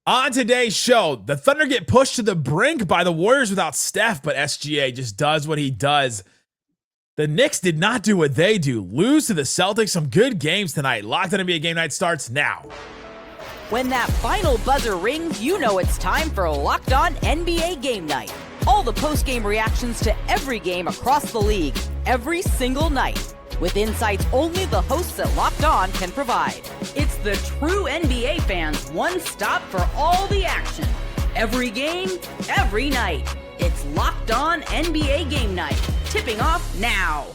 On today's show, the Thunder get pushed to the brink by the Warriors without Steph, but SGA just does what he does. The Knicks did not do what they do, lose to the Celtics. Some good games tonight. Locked On NBA Game Night starts now. When that final buzzer rings, you know it's time for Locked On NBA Game Night. All the post-game reactions to every game across the league, every single night, with insights only the hosts at Locked On can provide. It's the true NBA fans' one stop for all the action. Every game, every night. It's Locked On NBA Game Night. Tipping off now.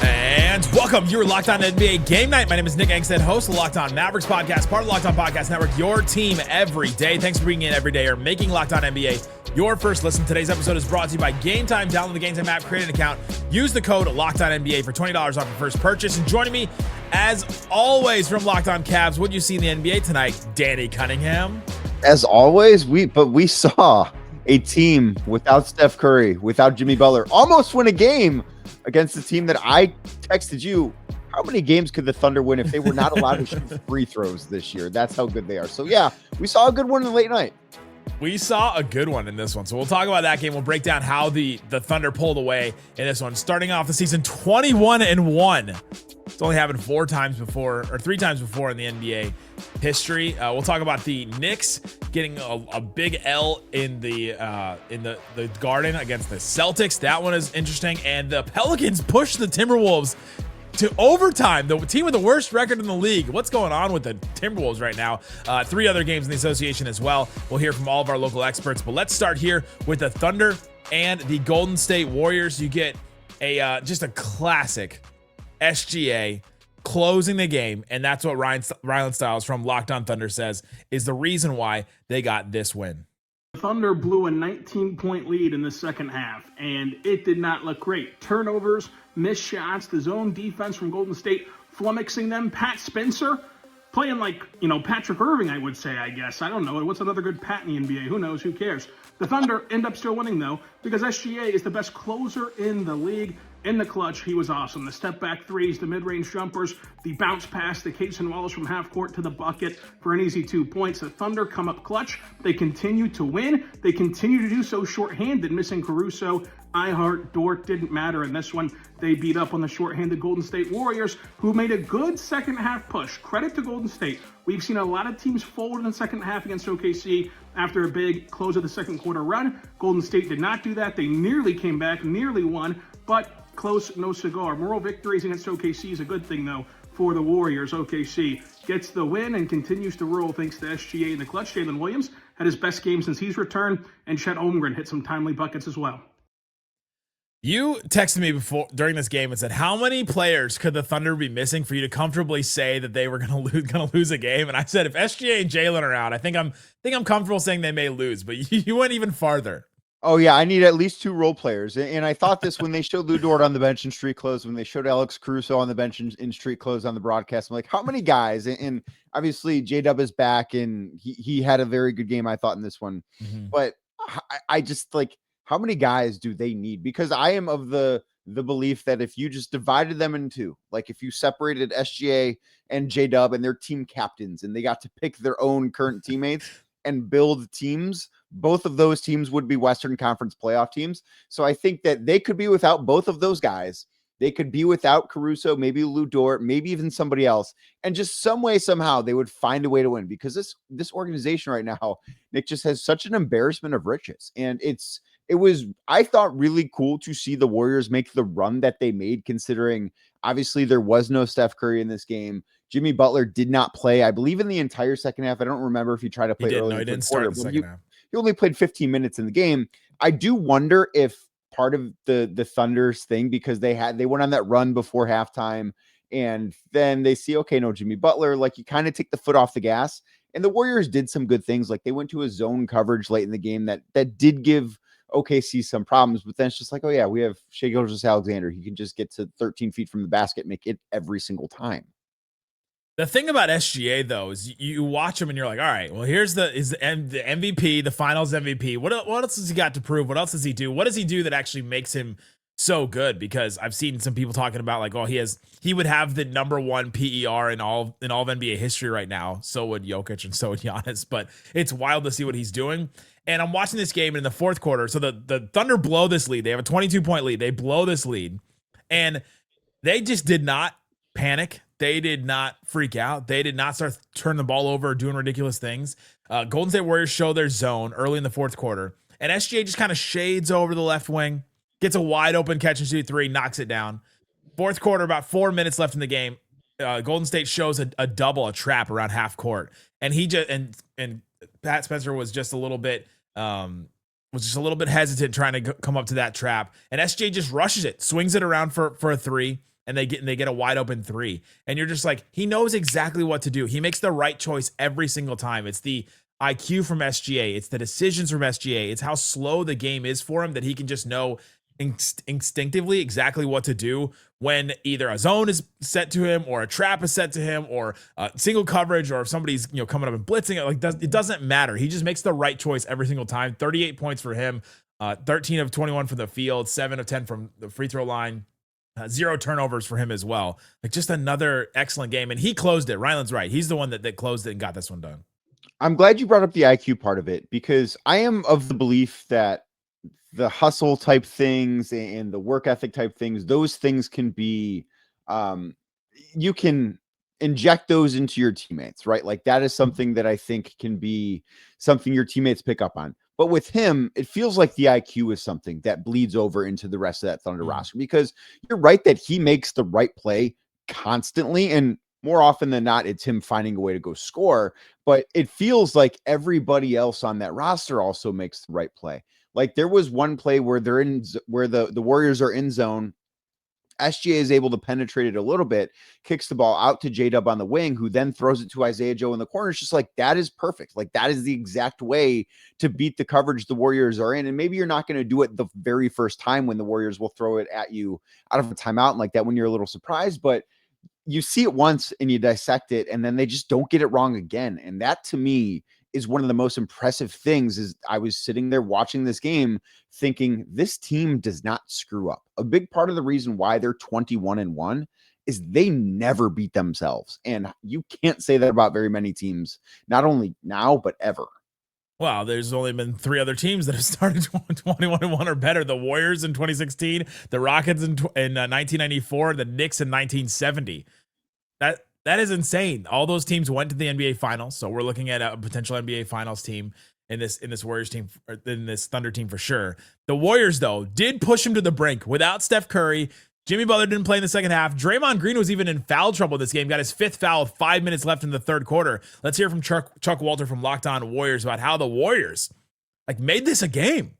And welcome. You're Locked On NBA Game Night. My name is Nick Angstadt, host of the Locked On Mavericks podcast, part of the Locked On Podcast Network, your team every day. Thanks for being in every day or making Locked On NBA your first listen. Today's episode is brought to you by Game Time. Download the Game Time app, create an account, use the code Locked On NBA for $20 off your first purchase. And joining me, as always, from Locked On Cavs, what you see in the NBA tonight, Danny Cunningham. As always, we saw a team without Steph Curry, without Jimmy Butler, almost win a game against the team that I texted you. How many games could the Thunder win if they were not allowed to shoot free throws this year? That's how good they are. So yeah, we saw a good one in the late night. We saw a good one in this one. So we'll talk about that game. We'll break down how the Thunder pulled away in this one. Starting off the season 21-1. It's only happened three times before in the NBA history. We'll talk about the Knicks getting a big L in the Garden against the Celtics. That one is interesting. And the Pelicans push the Timberwolves to overtime, the team with the worst record in the league. What's going on with the Timberwolves right now? Three other games in the association as well. We'll hear from all of our local experts, but let's start here with the Thunder and the Golden State Warriors. You get just a classic SGA closing the game, and that's what Rylan Stiles from Locked On Thunder says is the reason why they got this win. The Thunder blew a 19-point lead in the second half, and it did not look great. Turnovers, missed shots, the zone defense from Golden State flummoxing them. Pat Spencer playing like, Patrick Irving, I would say, I guess. I don't know. What's another good Pat in the NBA? Who knows? Who cares? The Thunder end up still winning, though, because SGA is the best closer in the league. In the clutch, he was awesome. The step-back threes, the mid-range jumpers, the bounce pass, the Cason Wallace from half-court to the bucket for an easy 2 points. The Thunder come up clutch. They continue to win. They continue to do so shorthanded, missing Caruso. Dort didn't matter in this one. They beat up on the shorthanded Golden State Warriors, who made a good second-half push. Credit to Golden State. We've seen a lot of teams fold in the second half against OKC after a big close of the second quarter run. Golden State did not do that. They nearly came back, nearly won, but close, no cigar. Moral victories against OKC is a good thing, though, for the Warriors. OKC gets the win and continues to roll thanks to SGA in the clutch. Jalen Williams had his best game since he's returned, and Chet Holmgren hit some timely buckets as well. You texted me during this game and said, how many players could the Thunder be missing for you to comfortably say that they were going to lose a game? And I said, if SGA and Jalen are out, I think I'm comfortable saying they may lose, but you went even farther. Oh, yeah, I need at least two role players. And I thought this when they showed Lou Dort on the bench in street clothes, when they showed Alex Caruso on the bench in street clothes on the broadcast. I'm like, how many guys? And obviously, J-Dub is back, and he had a very good game, I thought, in this one. Mm-hmm. But I just, how many guys do they need? Because I am of the belief that if you just divided them in two, like if you separated SGA and J-Dub and their team captains, and they got to pick their own current teammates and build teams, both of those teams would be Western Conference playoff teams. So I think that they could be without both of those guys. They could be without Caruso, maybe Lou Dort, maybe even somebody else. And just some way, somehow, they would find a way to win, because this organization right now, Nick, just has such an embarrassment of riches. And it was, I thought, really cool to see the Warriors make the run that they made, considering obviously there was no Steph Curry in this game. Jimmy Butler did not play, I believe, in the entire second half. I don't rember if he tried to play early. No, he didn't start in the second half. He only played 15 minutes in the game. I do wonder if part of the Thunder's thing, because they went on that run before halftime, and then they see, okay, no Jimmy Butler, you kind of take the foot off the gas. And the Warriors did some good things. They went to a zone coverage late in the game that did give OKC some problems, but then it's just oh yeah, we have Shai Gilgeous-Alexander. He can just get to 13 feet from the basket and make it every single time. The thing about SGA, though, is you watch him and you're like, all right, well, here's the MVP, the finals MVP. What else has he got to prove? What else does he do? What does he do that actually makes him so good because I've seen some people talking about like, oh, he would have the number one PER in all of NBA history right now. So would Jokic and so would Giannis, but it's wild to see what he's doing. And I'm watching this game in the fourth quarter. So the Thunder blow this lead. They have a 22-point lead. They blow this lead. And they just did not panic. They did not freak out. They did not start turning the ball over, doing ridiculous things. Golden State Warriors show their zone early in the fourth quarter. And SGA just kind of shades over the left wing, gets a wide open catch and shoot three, knocks it down. Fourth quarter, about 4 minutes left in the game. Golden State shows a double, a trap around half court. And he just and Pat Spencer was just a little bit hesitant trying to come up to that trap. And SGA just rushes it, swings it around for a three. And they get a wide open three. And you're just like, he knows exactly what to do. He makes the right choice every single time. It's the IQ from SGA. It's the decisions from SGA. It's how slow the game is for him that he can just know instinctively exactly what to do when either a zone is set to him or a trap is set to him or single coverage or if somebody's coming up and blitzing. It doesn't matter. He just makes the right choice every single time. 38 points for him. 13 of 21 from the field. 7 of 10 from the free throw line. 0 turnovers for him as well. Like just another excellent game. And he closed it. Ryland's right. He's the one that closed it and got this one done. I'm glad you brought up the IQ part of it because I am of the belief that the hustle type things and the work ethic type things, those things can be, you can inject those into your teammates, right? Like that is something that I think can be something your teammates pick up on. But with him, it feels like the IQ is something that bleeds over into the rest of that Thunder roster because you're right that he makes the right play constantly. And more often than not, it's him finding a way to go score. But it feels like everybody else on that roster also makes the right play. Like there was one play where the Warriors are in zone. SGA is able to penetrate it a little bit, kicks the ball out to J-Dub on the wing, who then throws it to Isaiah Joe in the corner. It's just like, that is perfect. Like that is the exact way to beat the coverage the Warriors are in. And maybe you're not going to do it the very first time when the Warriors will throw it at you out of a timeout and like that when you're a little surprised, but you see it once and you dissect it and then they just don't get it wrong again. And that to me is one of the most impressive things. Is I was sitting there watching this game thinking this team does not screw up. A big part of the reason why they're 21-1 is they never beat themselves. And you can't say that about very many teams, not only now, but ever. Well, there's only been 3 other teams that have started 21-1 or better. The Warriors in 2016, the Rockets in 1994, the Knicks in 1970. That is insane. All those teams went to the NBA Finals, so we're looking at a potential NBA Finals team in this Warriors team, or in this Thunder team for sure. The Warriors, though, did push him to the brink without Steph Curry. Jimmy Butler didn't play in the second half. Draymond Green was even in foul trouble this game. Got his 5th foul with 5 minutes left in the third quarter. Let's hear from Chuck Walter from Locked On Warriors about how the Warriors made this a game.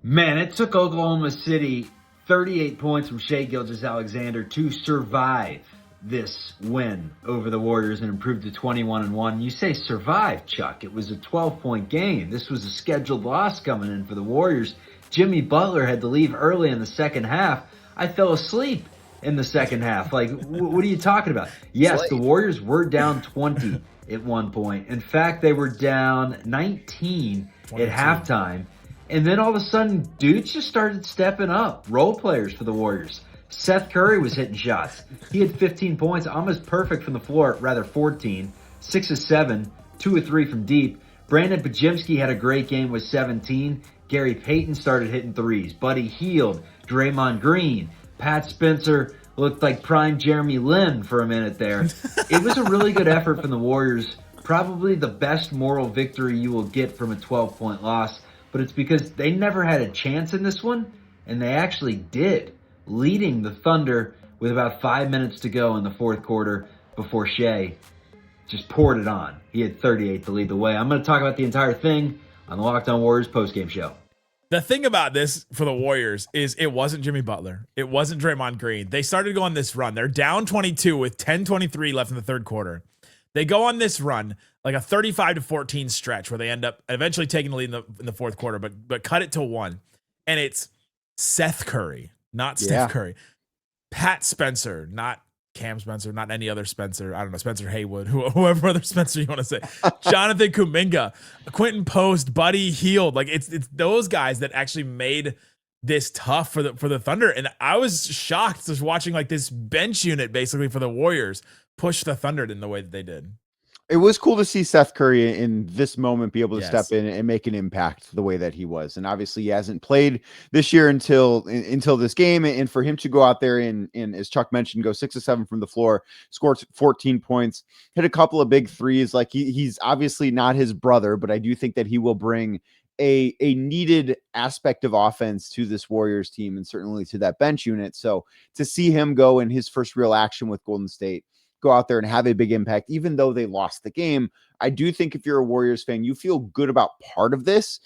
Man, it took Oklahoma City 38 points from Shai Gilgeous-Alexander to survive this win over the Warriors and improved to 21-1. You say survive, Chuck. It was a 12-point game. This was a scheduled loss coming in for the Warriors. Jimmy Butler had to leave early in the second half. I fell asleep in the second half. What are you talking about? Yes, the Warriors were down 20 at one point. In fact, they were down 19 at halftime. And then all of a sudden, dudes just started stepping up. Role players for the Warriors. Seth Curry was hitting shots. He had 15 points, almost perfect from the floor, rather 14. 6 of 7, 2 of 3 from deep. Brandon Pajimski had a great game with 17. Gary Payton started hitting threes. Buddy Hield, Draymond Green, Pat Spencer looked like prime Jeremy Lin for a minute there. It was a really good effort from the Warriors. Probably the best moral victory you will get from a 12-point loss. But it's because they never had a chance in this one, and they actually did, leading the Thunder with about 5 minutes to go in the fourth quarter before Shai just poured it on. He had 38 to lead the way. I'm going to talk about the entire thing on the Locked On Warriors postgame show. The thing about this for the Warriors is it wasn't Jimmy Butler. It wasn't Draymond Green. They started going this run. They're down 22 with 10:23 left in the third quarter. They go on this run, like a 35-14 stretch where they end up eventually taking the lead in the fourth quarter, but cut it to 1. And it's Seth Curry, not Steph Curry. Pat Spencer, not Cam Spencer, not any other Spencer. I don't know, Spencer Haywood, whoever other Spencer you want to say. Jonathan Kuminga, Quentin Post, Buddy Hield. It's those guys that actually made this tough for the Thunder. And I was shocked just watching like this bench unit basically for the Warriors push the Thunder in the way that they did. It was cool to see Seth Curry in this moment be able to Yes. step in and make an impact the way that he was. And obviously he hasn't played this year until this game. And for him to go out there and as Chuck mentioned, go 6 of 7 from the floor, scored 14 points, hit a couple of big threes. Like he's obviously not his brother, but I do think that he will bring a needed aspect of offense to this Warriors team and certainly to that bench unit. So to see him go in his first real action with Golden State, go out there and have a big impact, even though they lost the game, I do think if you're a Warriors fan, you feel good about part of this,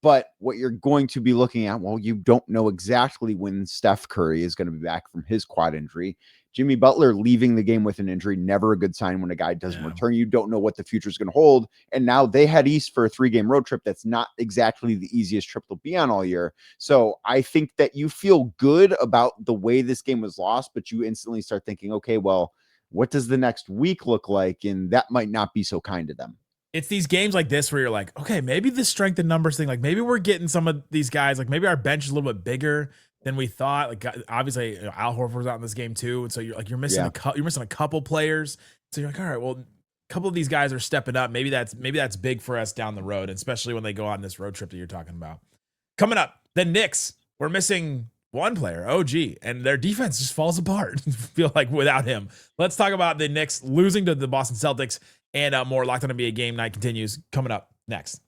but what you're going to be looking at, well, you don't know exactly when Steph Curry is going to be back from his quad injury. Jimmy Butler leaving the game with an injury, never a good sign when a guy doesn't return. You don't know what the future is going to hold. And now they head east for a 3-game road trip. That's not exactly the easiest trip they'll be on all year. So I think that you feel good about the way this game was lost, but you instantly start thinking, okay, well, what does the next week look like? And that might not be so kind to them. It's these games like this where you're like, okay, maybe the strength in numbers thing, like maybe we're getting some of these guys, like maybe our bench is a little bit bigger than we thought. Like obviously Al Horford's out in this game too. And so you're missing you're missing a couple players. So you're like, all right, well, a couple of these guys are stepping up. Maybe that's big for us down the road, especially when they go on this road trip that you're talking about. Coming up, the Knicks, we're missing one player, OG, and their defense just falls apart. Feel like without him. Let's talk about the Knicks losing to the Boston Celtics, and more Locked On NBA Game Night continues coming up next.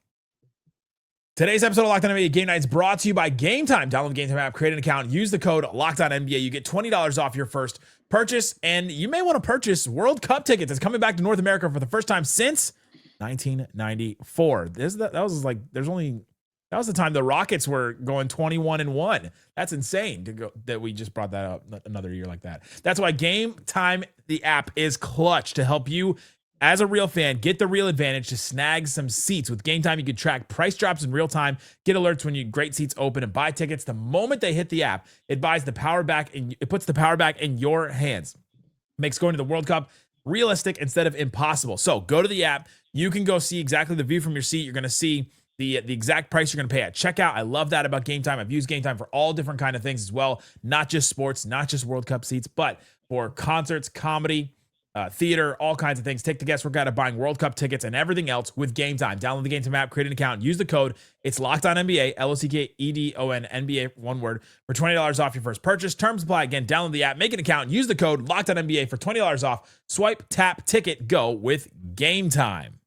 Today's episode of Locked On NBA Game Night is brought to you by Game Time. Download the Game Time app, create an account, use the code LOCKEDONNBA. You get $20 off your first purchase, and you may want to purchase World Cup tickets. It's coming back to North America for the first time since 1994. That was the time the Rockets were going 21-1. That's insane to go that we just brought that up another year like that. That's why Game Time, the app, is clutch to help you as a real fan get the real advantage to snag some seats. With Game Time, you can track price drops in real time, get alerts when great seats open, and buy tickets the moment they hit the app. It buys the power back and it puts the power back in your hands. Makes going to the World Cup realistic instead of impossible. So go to the app. You can go see exactly the view from your seat. You're going to see the exact price you're going to pay at checkout. I love that about Game Time. I've used Game Time for all different kind of things as well. Not just sports, not just World Cup seats, but for concerts, comedy, theater, all kinds of things. Take the guesswork out of buying World Cup tickets and everything else with Game Time. Download the Game Time app, create an account, use the code. It's LOCKEDONNBA, LOCKEDON, NBA, one word, for $20 off your first purchase. Terms apply. Again, download the app, make an account, use the code LOCKEDONNBA for $20 off. Swipe, tap, ticket, go with Game Time.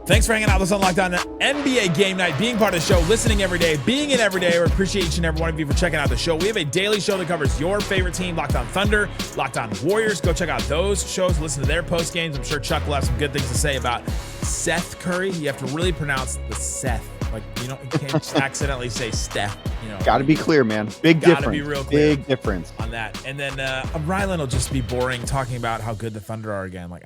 Thanks for hanging out with us on Locked On NBA Game Night, being part of the show, listening every day, being in every day. We appreciate each and every one of you for checking out the show. We have a daily show that covers your favorite team, Locked On Thunder, Locked On Warriors. Go check out those shows, listen to their post games. I'm sure Chuck will have some good things to say about Seth Curry. You have to really pronounce the Seth. Like, you can't just accidentally say Steph. Got to be clear, man. Big difference. Got to be real clear. Big difference on that. And then Rylan will just be boring talking about how good the Thunder are again. Like,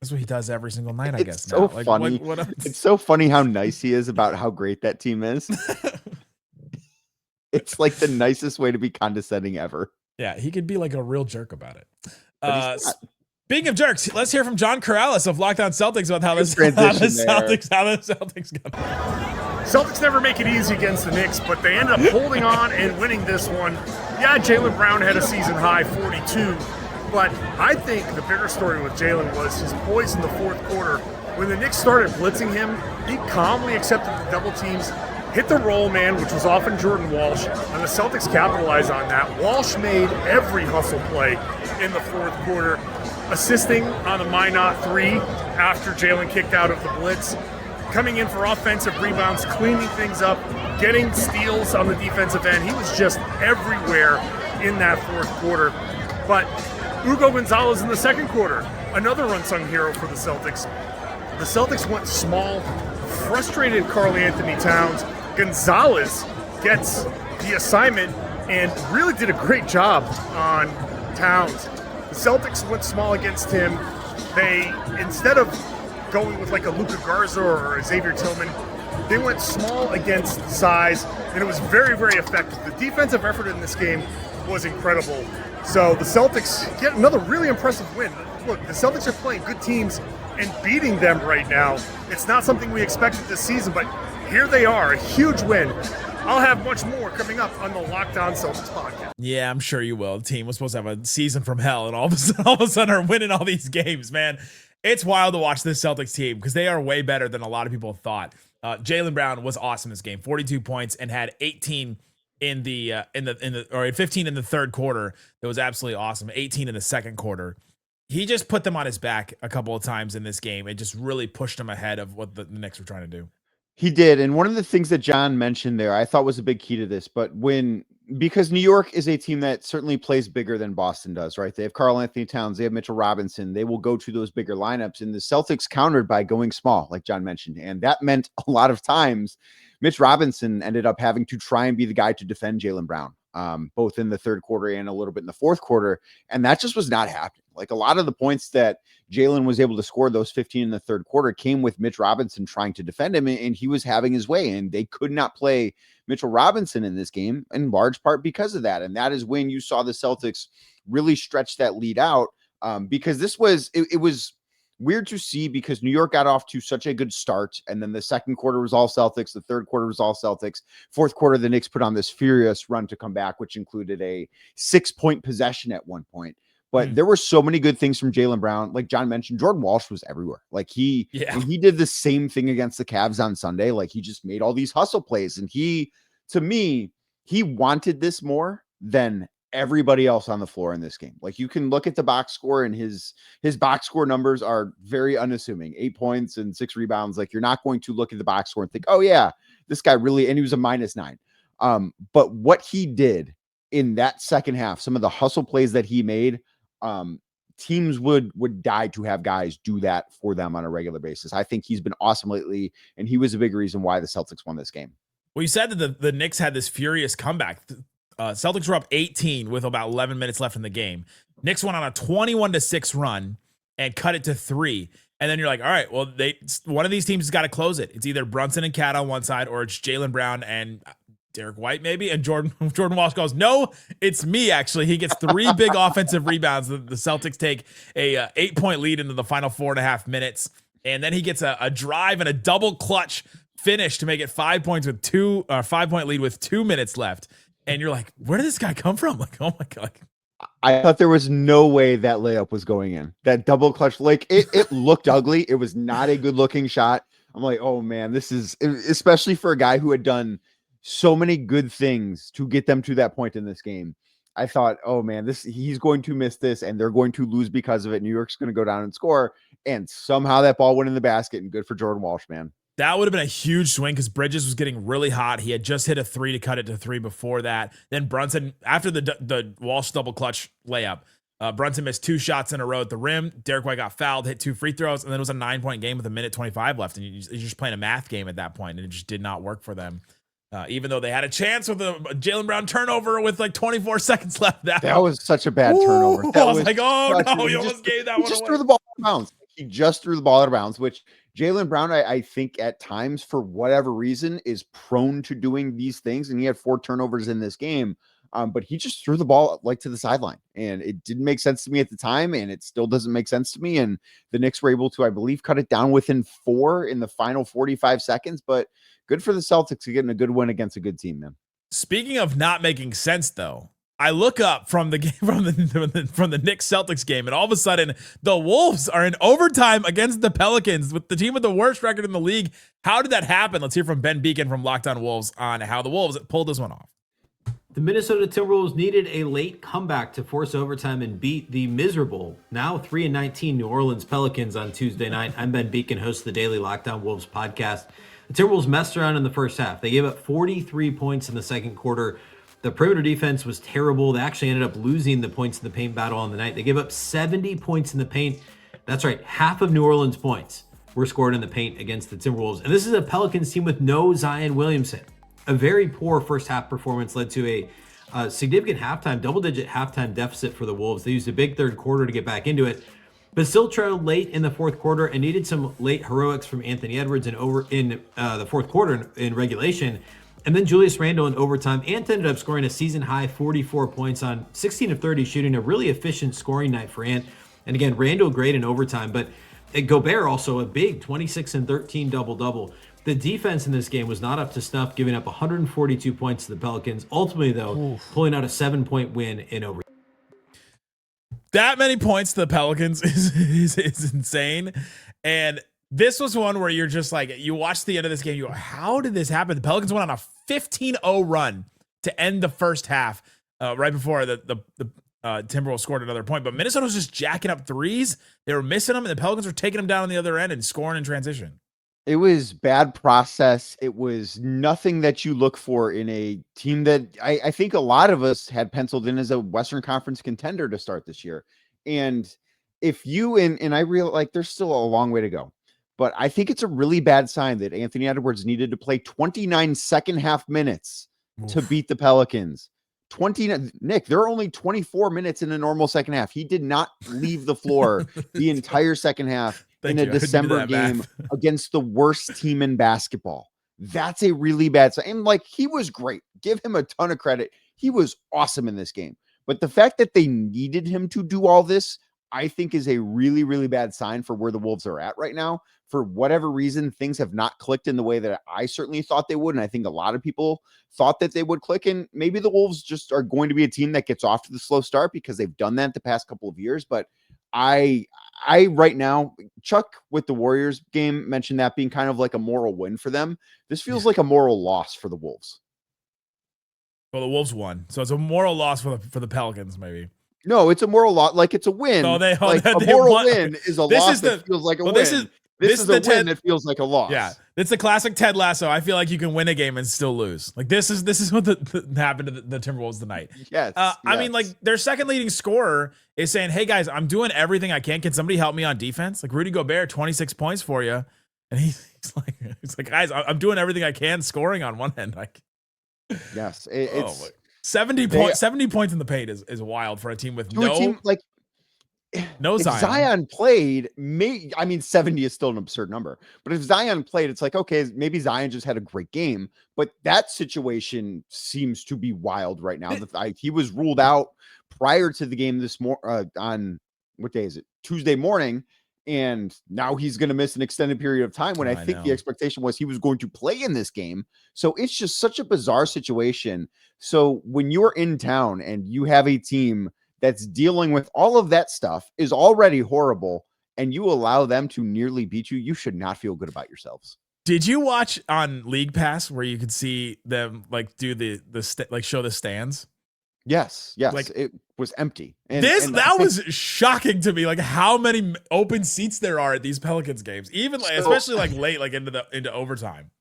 that's what he does every single night, I guess. It's so funny. It's so funny how nice he is about how great that team is. It's like the nicest way to be condescending ever. Yeah, he could be like a real jerk about it. Speaking of jerks, let's hear from John Corrales of Locked On Celtics about how the Celtics go. Celtics never make it easy against the Knicks, but they ended up holding on and winning this one. Yeah, Jaylen Brown had a season high 42. But I think the bigger story with Jaylen was his poise in the fourth quarter. When the Knicks started blitzing him, he calmly accepted the double teams, hit the roll man, which was often Jordan Walsh, and the Celtics capitalized on that. Walsh made every hustle play in the fourth quarter, assisting on the Minot three after Jaylen kicked out of the blitz, coming in for offensive rebounds, cleaning things up, getting steals on the defensive end. He was just everywhere in that fourth quarter. But Hugo Gonzalez in the second quarter, another unsung hero for the Celtics. The Celtics went small, frustrated Karl Anthony Towns. Gonzalez gets the assignment and really did a great job on Towns. The Celtics went small against him. They, instead of going with like a Luka Garza or a Xavier Tillman, they went small against size, and it was very, very effective. The defensive effort in this game was incredible. So the Celtics get another really impressive win. Look, the Celtics are playing good teams and beating them right now. It's not something we expected this season, but here they are, a huge win. I'll have much more coming up on the Locked On Celtics podcast. Yeah, I'm sure you will. The team was supposed to have a season from hell, and all of a sudden are winning all these games, man. It's wild to watch this Celtics team because they are way better than a lot of people thought. Jaylen Brown was awesome this game, 42 points, and had 18 in the 15 in the third quarter. That was absolutely awesome. 18 in the second quarter. He just put them on his back a couple of times in this game. It just really pushed them ahead of what the Knicks were trying to do. He did. And one of the things that John mentioned there, I thought was a big key to this, because New York is a team that certainly plays bigger than Boston does, right? They have Karl Anthony Towns, they have Mitchell Robinson. They will go to those bigger lineups, and the Celtics countered by going small, like John mentioned. And that meant a lot of times Mitch Robinson ended up having to try and be the guy to defend Jaylen Brown, both in the third quarter and a little bit in the fourth quarter. And that just was not happening. Like a lot of the points that Jaylen was able to score, those 15 in the third quarter, came with Mitch Robinson trying to defend him, and he was having his way, and they could not play Mitchell Robinson in this game in large part because of that. And that is when you saw the Celtics really stretch that lead out, because it was weird to see because New York got off to such a good start, and then the second quarter was all Celtics, the third quarter was all Celtics. Fourth quarter, the Knicks put on this furious run to come back, which included a 6-point possession at one point. But there were so many good things from Jaylen Brown. Like John mentioned, Jordan Walsh was everywhere. Like he did the same thing against the Cavs on Sunday. Like he just made all these hustle plays. And to me, he wanted this more than everybody else on the floor in this game. Like you can look at the box score, and his box score numbers are very unassuming. 8 points and 6 rebounds. Like you're not going to look at the box score and think, oh yeah, this guy really, and he was a -9. But what he did in that second half, some of the hustle plays that he made, teams would die to have guys do that for them on a regular basis. I think he's been awesome lately, and he was a big reason why the Celtics won this game. Well, you said that the Knicks had this furious comeback. Celtics were up 18 with about 11 minutes left in the game. Knicks went on a 21-6 run and cut it to 3. And then you're like, all right, well, one of these teams has got to close it. It's either Brunson and Cat on one side, or it's Jaylen Brown and Derek White maybe. And Jordan Walsh goes, no, it's me. Actually, he gets 3 big offensive rebounds. The Celtics take a 8-point lead into the final 4.5 minutes. And then he gets a drive and a double clutch finish to make it 5 points with 5-point lead with 2 minutes left. And you're like, where did this guy come from? Like, oh my God. I thought there was no way that layup was going in. That double clutch, like it looked ugly. It was not a good looking shot. I'm like, oh man, this is, especially for a guy who had done so many good things to get them to that point in this game. I thought, oh man, he's going to miss this, and they're going to lose because of it. New York's going to go down and score, and somehow that ball went in the basket, and good for Jordan Walsh, man. That would have been a huge swing because Bridges was getting really hot. He had just hit a 3 to cut it to 3 before that. Then Brunson, after the Walsh double clutch layup, Brunson missed 2 shots in a row at the rim. Derek White got fouled, hit 2 free throws, and then it was a 9-point game with 1:25 left. And you're just playing a math game at that point, and it just did not work for them. Even though they had a chance with a Jaylen Brown turnover with like 24 seconds left. That was such a bad turnover. I was like, oh no, he almost gave that one away. He just threw the ball out of bounds. He just threw the ball out of bounds, which Jaylen Brown, I think at times, for whatever reason, is prone to doing these things. And he had 4 turnovers in this game. But he just threw the ball like to the sideline, and it didn't make sense to me at the time. And it still doesn't make sense to me. And the Knicks were able to, I believe, cut it down within 4 in the final 45 seconds, but good for the Celtics to getting a good win against a good team, man. Speaking of not making sense, though, I look up from the game from the Knicks Celtics game, and all of a sudden the Wolves are in overtime against the Pelicans with the team with the worst record in the league. How did that happen? Let's hear from Ben Beacon from Locked On Wolves on how the Wolves pulled this one off. The Minnesota Timberwolves needed a late comeback to force overtime and beat the miserable, now 3-19 New Orleans Pelicans on Tuesday night. I'm Ben Beacon, host of the daily Locked On Wolves podcast. The Timberwolves messed around in the first half. They gave up 43 points in the second quarter. The perimeter defense was terrible. They actually ended up losing the points in the paint battle on the night. They gave up 70 points in the paint. That's right, half of New Orleans' points were scored in the paint against the Timberwolves. And this is a Pelicans team with no Zion Williamson. A very poor first half performance led to a significant double-digit halftime deficit for the Wolves. They used a big third quarter to get back into it, but still trailed late in the fourth quarter and needed some late heroics from Anthony Edwards in the fourth quarter in regulation. And then Julius Randle in overtime. Ant ended up scoring a season-high 44 points on 16 of 30 shooting, a really efficient scoring night for Ant. And again, Randle great in overtime, but Gobert also a big 26 and 13 double-double. The defense in this game was not up to snuff, giving up 142 points to the Pelicans. Ultimately, though, pulling out a 7-point win in overtime. That many points to the Pelicans is insane. And this was one where you're just like, you watch the end of this game, you go, how did this happen? The Pelicans went on a 15-0 run to end the first half, right before the Timberwolves scored another point. But Minnesota was just jacking up threes. They were missing them, and the Pelicans were taking them down on the other end and scoring in transition. It was bad process. It was nothing that you look for in a team that I think a lot of us had penciled in as a Western Conference contender to start this year. And if you, and I realize like there's still a long way to go, but I think it's a really bad sign that Anthony Edwards needed to play 29 second half minutes to beat the Pelicans. Nick, there are only 24 minutes in a normal second half. He did not leave the floor the entire second half in a December game against the worst team in basketball. That's a really bad sign. And like, he was great. Give him a ton of credit. He was awesome in this game. But the fact that they needed him to do all this, I think is a really, really bad sign for where the Wolves are at right now. For whatever reason, things have not clicked in the way that I certainly thought they would. And I think a lot of people thought that they would click. And maybe the Wolves just are going to be a team that gets off to the slow start because they've done that the past couple of years. But I right now, Chuck with the Warriors game mentioned that being kind of like a moral win for them. This feels like a moral loss for the Wolves. Well, the Wolves won. So it's a moral loss for the Pelicans, maybe. No, it's a moral loss. Like it's a win. So a moral win is a loss that feels like a win. This is a win that feels like a loss. Yeah, it's a classic Ted Lasso. I feel like you can win a game and still lose. Like this is what happened to the Timberwolves tonight. Yes, I mean, like their second leading scorer is saying, "Hey guys, I'm doing everything I can. Can somebody help me on defense?" Like Rudy Gobert, 26 points for you, and he's like, guys, I'm doing everything I can, scoring on one end. Like, yes, it's 70 points in the paint is wild for a team with no Zion. Zion played, 70 is still an absurd number. But if Zion played, it's like, okay, maybe Zion just had a great game. But that situation seems to be wild right now. He was ruled out prior to the game on what day is it? Tuesday morning. And now he's going to miss an extended period of time when I think the expectation was he was going to play in this game. So it's just such a bizarre situation. So when you're in town and you have a team that's dealing with all of that stuff is already horrible, and you allow them to nearly beat you, you should not feel good about yourselves. Did you watch on League Pass where you could see them like do show the stands? Yes. Like it was empty. That was shocking to me. Like how many open seats there are at these Pelicans games, even especially like late, like into overtime.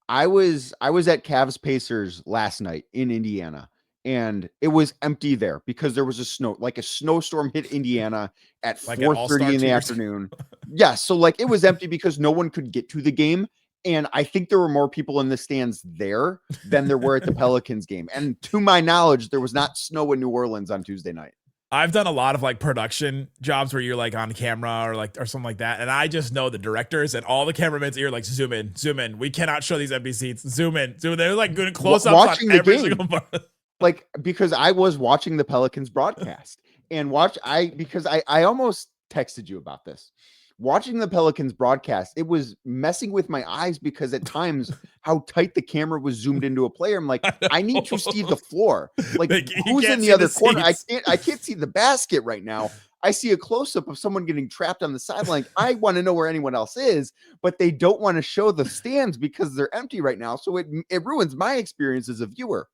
I was at Cavs Pacers last night in Indiana. And it was empty there because there was a snowstorm hit Indiana at 4:30 in the afternoon. Yeah. So like it was empty because no one could get to the game. And I think there were more people in the stands there than there were at the Pelicans game. And to my knowledge, there was not snow in New Orleans on Tuesday night. I've done a lot of like production jobs where you're like on camera or something like that. And I just know the directors and all the cameramen are like, zoom in. We cannot show these empty seats. Zoom in. They're like good close ups on every single part. Like, because I was watching the Pelicans broadcast because I almost texted you about this. Watching the Pelicans broadcast, it was messing with my eyes because at times how tight the camera was zoomed into a player. I'm like, I need to see the floor. Like who's in the other corner? I can't see the basket right now. I see a close-up of someone getting trapped on the sideline. I want to know where anyone else is, but they don't want to show the stands because they're empty right now. So it ruins my experience as a viewer.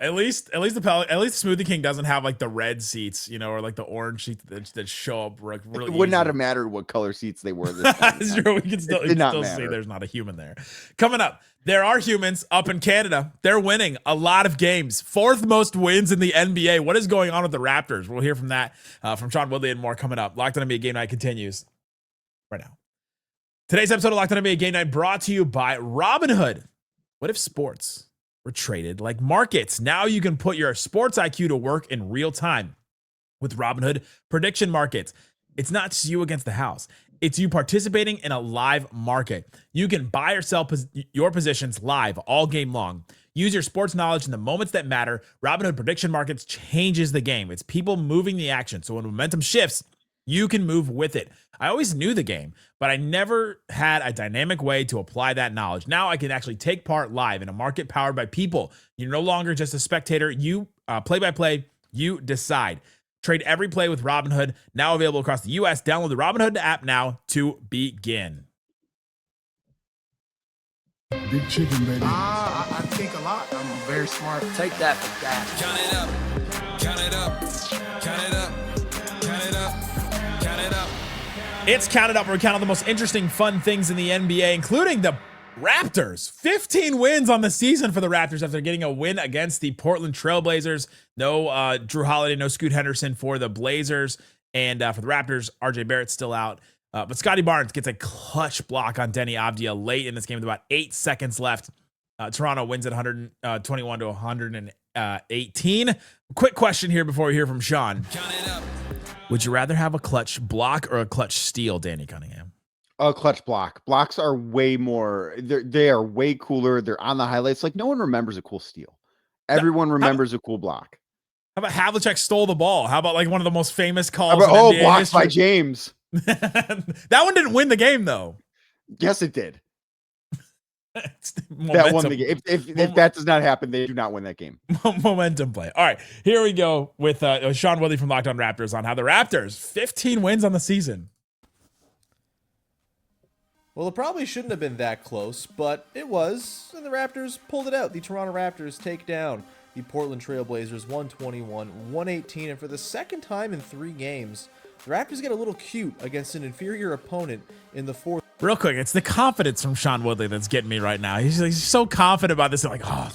At least Smoothie King doesn't have like the red seats, or like the orange seats that show up really It would not have mattered what color seats they were. That's true. We can still see there's not a human there. Coming up, there are humans up in Canada. They're winning a lot of games. 4th most wins in the NBA. What is going on with the Raptors? We'll hear from that from Sean Woodley and more coming up. Locked On NBA Game Night continues right now. Today's episode of Locked On NBA Game Night brought to you by Robinhood. What if sports were traded like markets? Now you can put your sports IQ to work in real time with Robinhood prediction markets. It's not just you against the house. It's you participating in a live market. You can buy or sell your positions live all game long. Use your sports knowledge in the moments that matter. Robinhood Prediction Markets changes the game. It's people moving the action. So when momentum shifts, you can move with it. I always knew the game, but I never had a dynamic way to apply that knowledge. Now I can actually take part live in a market powered by people. You're no longer just a spectator. You play by play, you decide. Trade every play with Robinhood, now available across the U.S. Download the Robinhood app now to begin. Big chicken, baby. I think a lot. I'm very smart. Take that for that. Count it up, count it up, count it up, count it up, count it up. It's Counted Up, where we count all the most interesting, fun things in the NBA, including the Raptors. 15 wins on the season for the Raptors after getting a win against the Portland Trailblazers. No Drew Holiday, no Scoot Henderson for the Blazers. And for the Raptors, RJ Barrett's still out. But Scotty Barnes gets a clutch block on Deni Avdija late in this game with about 8 seconds left. Toronto wins at 121 to 118. Quick question here before we hear from Sean. Count it up. Would you rather have a clutch block or a clutch steal, Danny Cunningham? A clutch block. Blocks are way more. They are way cooler. They're on the highlights. Like, no one remembers a cool steal. Everyone remembers a cool block. How about Havlicek stole the ball? How about like one of the most famous calls? How about, in NBA blocked history? by James. That one didn't win the game, though. Yes, it did. Momentum. That won the game. If that does not happen, they do not win that game. Momentum play. All right, here we go with Sean Woodley from Locked On Raptors on how the Raptors 15 wins on the season. Well, it probably shouldn't have been that close, but it was, and the Raptors pulled it out. The Toronto Raptors take down the Portland Trailblazers 121-118, and for the second time in 3 games, the Raptors get a little cute against an inferior opponent in the fourth. Real quick, it's the confidence from Sean Woodley that's getting me right now. He's so confident about this. I'm like, oh,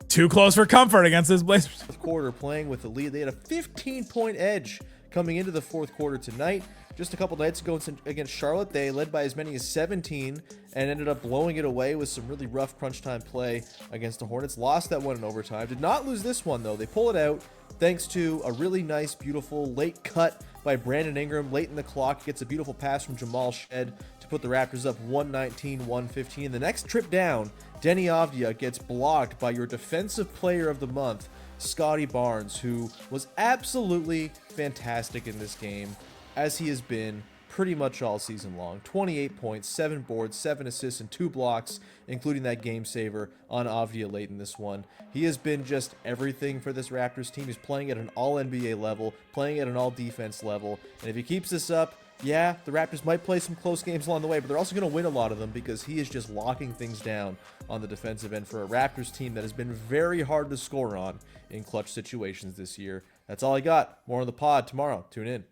too close for comfort against this Blazers. Fourth quarter playing with the lead. They had a 15-point edge coming into the fourth quarter tonight. Just a couple nights ago against Charlotte, they led by as many as 17 and ended up blowing it away with some really rough crunch time play against the Hornets. Lost that one in overtime. Did not lose this one, though. They pull it out thanks to a really nice, beautiful late cut by Brandon Ingram. Late in the clock, gets a beautiful pass from Jamal Shed to put the Raptors up 119-115. The next trip down, Deni Avdija gets blocked by your defensive player of the month, Scotty Barnes, who was absolutely fantastic in this game, as he has been pretty much all season long. 28 points, 7 boards, 7 assists, and 2 blocks, including that game saver on Avdija late in this one. He has been just everything for this Raptors team. He's playing at an all-NBA level, playing at an all-defense level, and if he keeps this up, yeah, the Raptors might play some close games along the way, but they're also going to win a lot of them because he is just locking things down on the defensive end for a Raptors team that has been very hard to score on in clutch situations this year. That's all I got. More on the pod tomorrow. Tune in.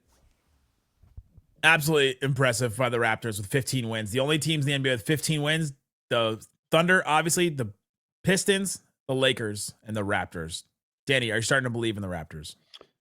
Absolutely impressive by the Raptors with 15 wins. The only teams in the NBA with 15 wins, the Thunder, obviously, the Pistons, the Lakers, and the Raptors. Danny, are you starting to believe in the Raptors?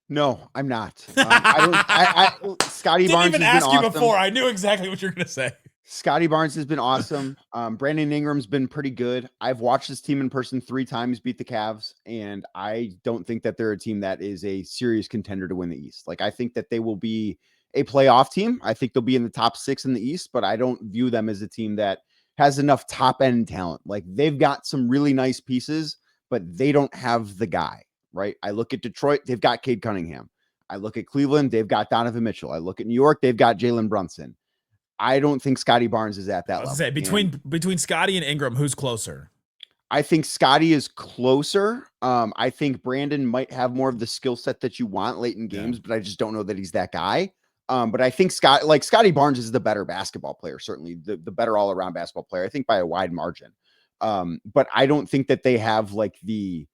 No, I'm not. Scotty Barnes didn't even has ask been you awesome. before. I knew exactly what you were going to say. Scotty Barnes has been awesome. Brandon Ingram's been pretty good. I've watched this team in person 3 times beat the Cavs, and I don't think that they're a team that is a serious contender to win the East. Like, I think that they will be a playoff team. I think they'll be in the top 6 in the East, but I don't view them as a team that has enough top end talent. Like, they've got some really nice pieces, but they don't have the guy, right? I look at Detroit, they've got Cade Cunningham. I look at Cleveland, they've got Donovan Mitchell. I look at New York, they've got Jalen Brunson. I don't think Scotty Barnes is at that level. Say, between Scotty and Ingram, who's closer? I think Scotty is closer. I think Brandon might have more of the skill set that you want late in games, but I just don't know that he's that guy. But I think Scotty Barnes is the better basketball player, certainly the better all around basketball player, I think by a wide margin. But I don't think that they have like the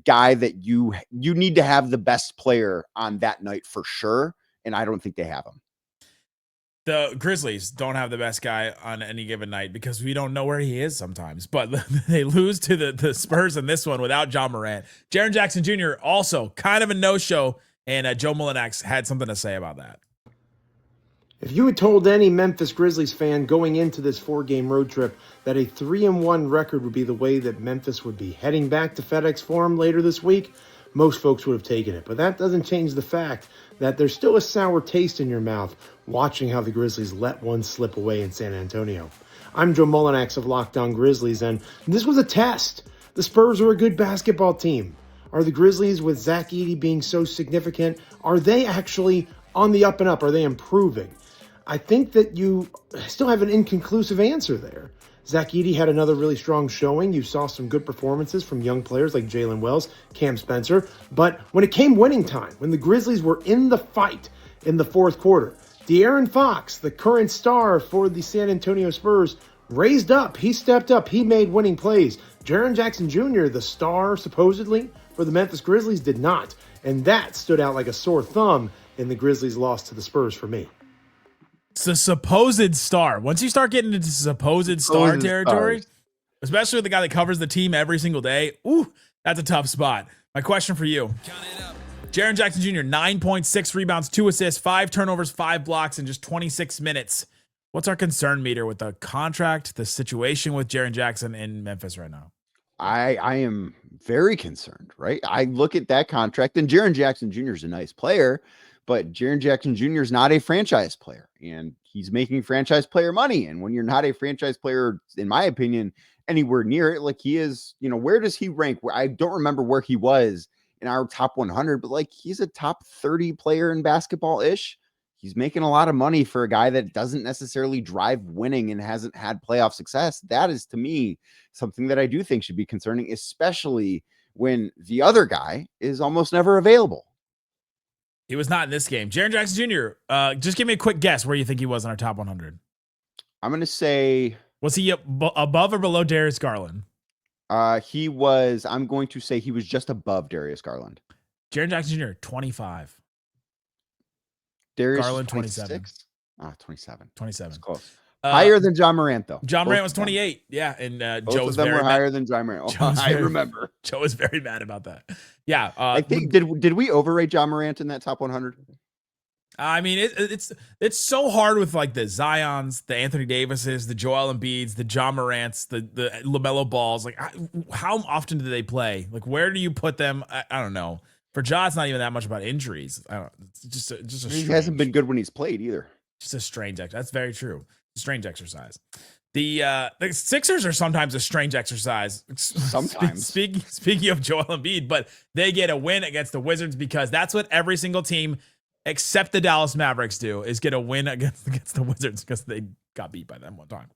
guy that you need to have the best player on that night for sure. And I don't think they have him. The Grizzlies don't have the best guy on any given night because we don't know where he is sometimes, but they lose to the Spurs in this one without John Morant. Jaren Jackson Jr. also kind of a no-show, and Joe Mullinax had something to say about that. If you had told any Memphis Grizzlies fan going into this 4-game road trip that a 3-1 record would be the way that Memphis would be heading back to FedEx Forum later this week, most folks would have taken it. But that doesn't change the fact that there's still a sour taste in your mouth watching how the Grizzlies let one slip away in San Antonio. I'm Joe Mullinax of Locked On Grizzlies, and this was a test. The Spurs are a good basketball team. Are the Grizzlies, with Zach Edey being so significant, are they actually on the up and up? Are they improving? I think that you still have an inconclusive answer there. Zach Edey had another really strong showing. You saw some good performances from young players like Jalen Wells, Cam Spencer. But when it came winning time, when the Grizzlies were in the fight in the fourth quarter, De'Aaron Fox, the current star for the San Antonio Spurs, raised up. He stepped up. He made winning plays. Jaren Jackson Jr., the star supposedly for the Memphis Grizzlies, did not. And that stood out like a sore thumb in the Grizzlies' loss to the Spurs for me. It's a supposed star. Once you start getting into supposed star territory, especially with the guy that covers the team every single day, ooh, that's a tough spot. My question for you. Jaren Jackson Jr., 9.6 rebounds, 2 assists, 5 turnovers, 5 blocks in just 26 minutes. What's our concern meter with the contract, the situation with Jaren Jackson in Memphis right now? I am very concerned, right? I look at that contract, and Jaren Jackson Jr. is a nice player, but Jaren Jackson Jr. is not a franchise player, and he's making franchise player money. And when you're not a franchise player, in my opinion, anywhere near it, like he is, where does he rank? I don't remember where he was in our top 100, but like he's a top 30 player in basketball ish. He's making a lot of money for a guy that doesn't necessarily drive winning and hasn't had playoff success. That is, to me, something that I do think should be concerning, especially when the other guy is almost never available. He was not in this game. Jaren Jackson Jr., just give me a quick guess where you think he was in our top 100. I'm going to say... Was he above or below Darius Garland? He was, I'm going to say he was just above Darius Garland. Jaren Jackson Jr., 25. Darius Garland, 27. 27. 27. That's close. Higher than John Morant, though. John Morant was 28. Yeah, and both Joe's of them very were higher than John Morant. I remember. Joe was very mad about that. Yeah. I think, did we overrate John Morant in that top 100? I mean, it's so hard with like the Zions, the Anthony Davises, the Joel Embiids, the John Morants, the LaMelo Balls. Like, how often do they play? Like, where do you put them? I don't know. For Ja, it's not even that much about injuries. I don't. It's just a. He hasn't been good when he's played either. Just a strange exercise. That's very true. Strange exercise. The Sixers are sometimes a strange exercise. Sometimes. Speaking of Joel Embiid, but they get a win against the Wizards because that's what every single team except the Dallas Mavericks do, is get a win against the Wizards because they got beat by them one time.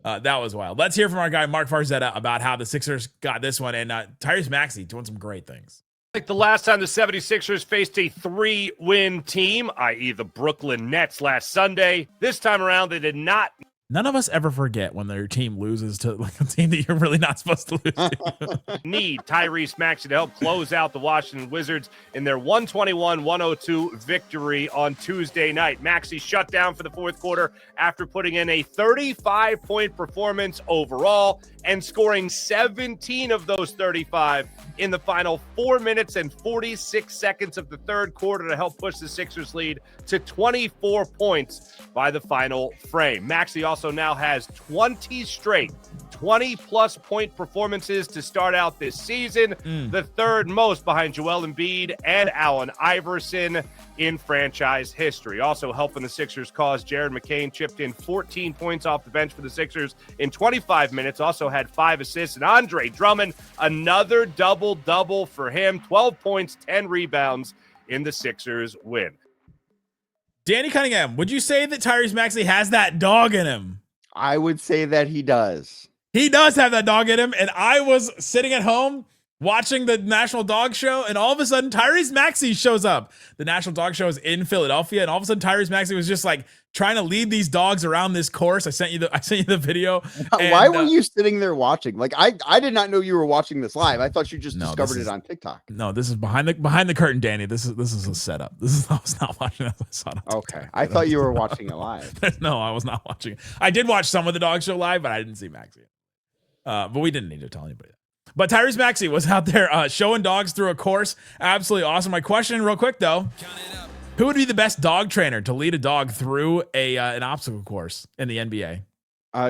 That was wild. Let's hear from our guy Mark Farzetta about how the Sixers got this one, and Tyrese Maxey doing some great things. Like the last time the 76ers faced a 3-win team, i.e. the Brooklyn Nets last Sunday, this time around they did not. None of us ever forget when their team loses to like a team that you're really not supposed to lose to. Need Tyrese Maxey to help close out the Washington Wizards in their 121-102 victory on Tuesday night. Maxey shut down for the fourth quarter after putting in a 35-point performance overall and scoring 17 of those 35 in the final 4 minutes and 46 seconds of the third quarter to help push the Sixers lead to 24 points by the final frame. Maxey also now has 20 straight 20-plus point performances to start out this season, the third most behind Joel Embiid and Allen Iverson in franchise history. Also helping the Sixers cause Jared McCain chipped in 14 points off the bench for the Sixers in 25 minutes, also had 5 assists, and Andre Drummond, another double-double for him, 12 points, 10 rebounds in the Sixers win. Danny Cunningham, would you say that Tyrese Maxey has that dog in him? I would say that he does. He does have that dog in him, and I was sitting at home watching the National Dog Show, and all of a sudden Tyrese Maxey shows up. The National Dog Show is in Philadelphia, and all of a sudden Tyrese Maxey was just like trying to lead these dogs around this course. I sent you the video. Why were you sitting there watching? Like I did not know you were watching this live. I thought you just discovered it on TikTok. No, this is behind the curtain, Danny. This is a setup. I was not watching it. I saw it. Okay, I thought you were watching it live. No, I was not watching it. I did watch some of the Dog Show live, but I didn't see Maxey. But we didn't need to tell anybody that. But Tyrese Maxey was out there showing dogs through a course. Absolutely awesome. My question real quick, though. Who would be the best dog trainer to lead a dog through an obstacle course in the NBA?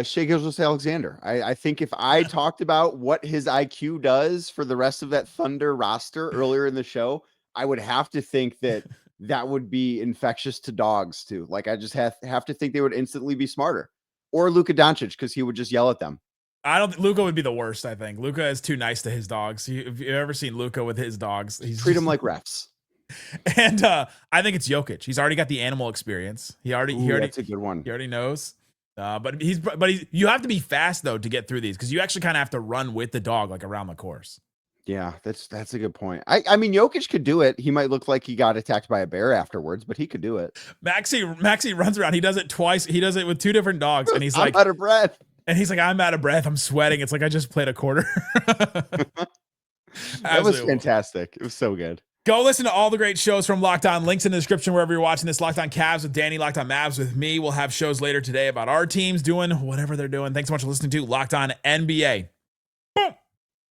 Shai Gilgeous-Alexander. I think if I talked about what his IQ does for the rest of that Thunder roster earlier in the show, I would have to think that that would be infectious to dogs too. Like I just have to think they would instantly be smarter. Or Luka Doncic, because he would just yell at them. I don't. Luka would be the worst. I think Luka is too nice to his dogs. If you've ever seen Luka with his dogs, he's treat them like refs. And I think it's Jokic. He's already got the animal experience. He already that's a good one. He already knows. But you have to be fast though to get through these because you actually kind of have to run with the dog like around the course. Yeah, that's a good point. I mean, Jokic could do it. He might look like he got attacked by a bear afterwards, but he could do it. Maxi runs around. He does it twice. He does it with 2 different dogs, and he's I'm like out of breath. And he's like, I'm out of breath. I'm sweating. It's like I just played a quarter. That was fantastic. It was so good. Go listen to all the great shows from Locked On. Links in the description wherever you're watching this. Locked On Cavs with Danny, Locked On Mavs with me. We'll have shows later today about our teams doing whatever they're doing. Thanks so much for listening to Locked On NBA.